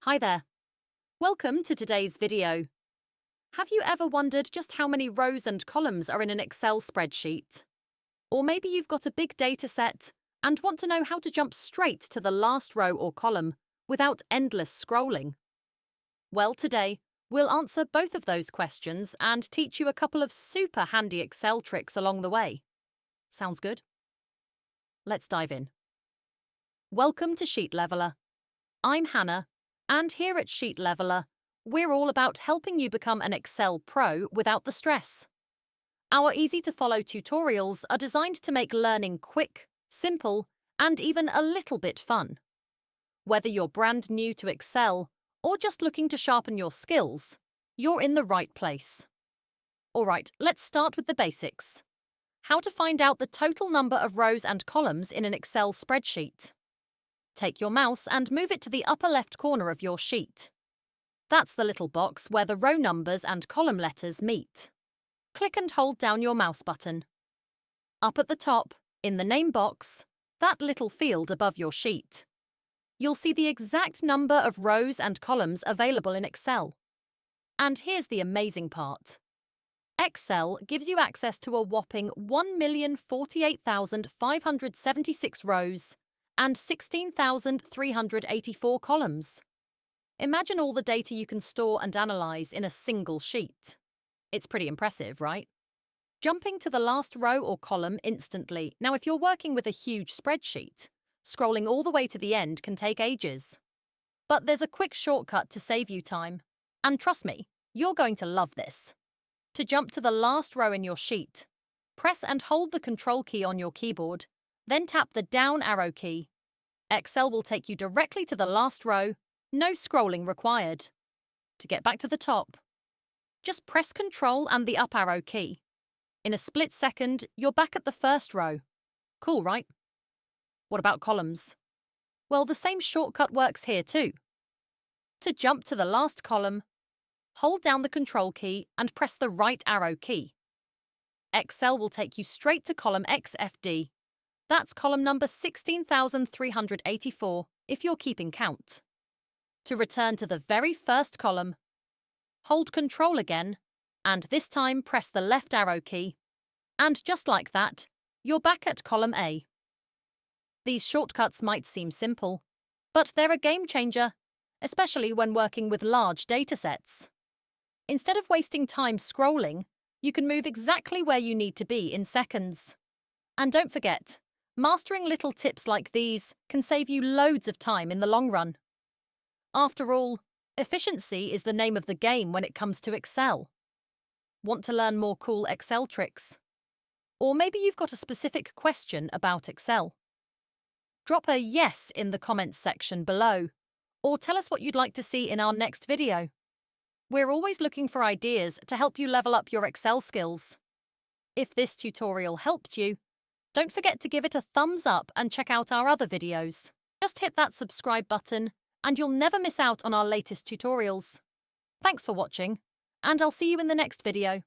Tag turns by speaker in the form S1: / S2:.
S1: Hi there. Welcome to today's video. Have you ever wondered just how many rows and columns are in an Excel spreadsheet? Or maybe you've got a big data set and want to know how to jump straight to the last row or column without endless scrolling? Well, today, we'll answer both of those questions and teach you a couple of super handy Excel tricks along the way. Sounds good? Let's dive in. Welcome to Sheet Leveler. I'm Hannah, and here at Sheet Leveler, we're all about helping you become an Excel pro without the stress. Our easy-to-follow tutorials are designed to make learning quick, simple, and even a little bit fun. Whether you're brand new to Excel or just looking to sharpen your skills, you're in the right place. All right, let's start with the basics. How to find out the total number of rows and columns in an Excel spreadsheet. Take your mouse and move it to the upper left corner of your sheet. That's the little box where the row numbers and column letters meet. Click and hold down your mouse button. Up at the top, in the name box, that little field above your sheet, you'll see the exact number of rows and columns available in Excel. And here's the amazing part. Excel gives you access to a whopping 1,048,576 rows and 16,384 columns. Imagine all the data you can store and analyze in a single sheet. It's pretty impressive, right? Jumping to the last row or column instantly. Now, if you're working with a huge spreadsheet, scrolling all the way to the end can take ages. But there's a quick shortcut to save you time. And trust me, you're going to love this. To jump to the last row in your sheet, press and hold the Control key on your keyboard, then tap the down arrow key. Excel will take you directly to the last row, no scrolling required. To get back to the top, just press Control and the up arrow key. In a split second, you're back at the first row. Cool, right? What about columns? Well, the same shortcut works here too. To jump to the last column, hold down the Control key and press the right arrow key. Excel will take you straight to column XFD. That's column number 16,384 if you're keeping count. To return to the very first column, hold Control again, and this time press the left arrow key. And just like that, you're back at column A. These shortcuts might seem simple, but they're a game changer, especially when working with large datasets. Instead of wasting time scrolling, you can move exactly where you need to be in seconds. And don't forget, mastering little tips like these can save you loads of time in the long run. After all, efficiency is the name of the game when it comes to Excel. Want to learn more cool Excel tricks? Or maybe you've got a specific question about Excel. Drop a yes in the comments section below, or tell us what you'd like to see in our next video. We're always looking for ideas to help you level up your Excel skills. If this tutorial helped you, don't forget to give it a thumbs up and check out our other videos. Just hit that subscribe button and you'll never miss out on our latest tutorials. Thanks for watching, and I'll see you in the next video.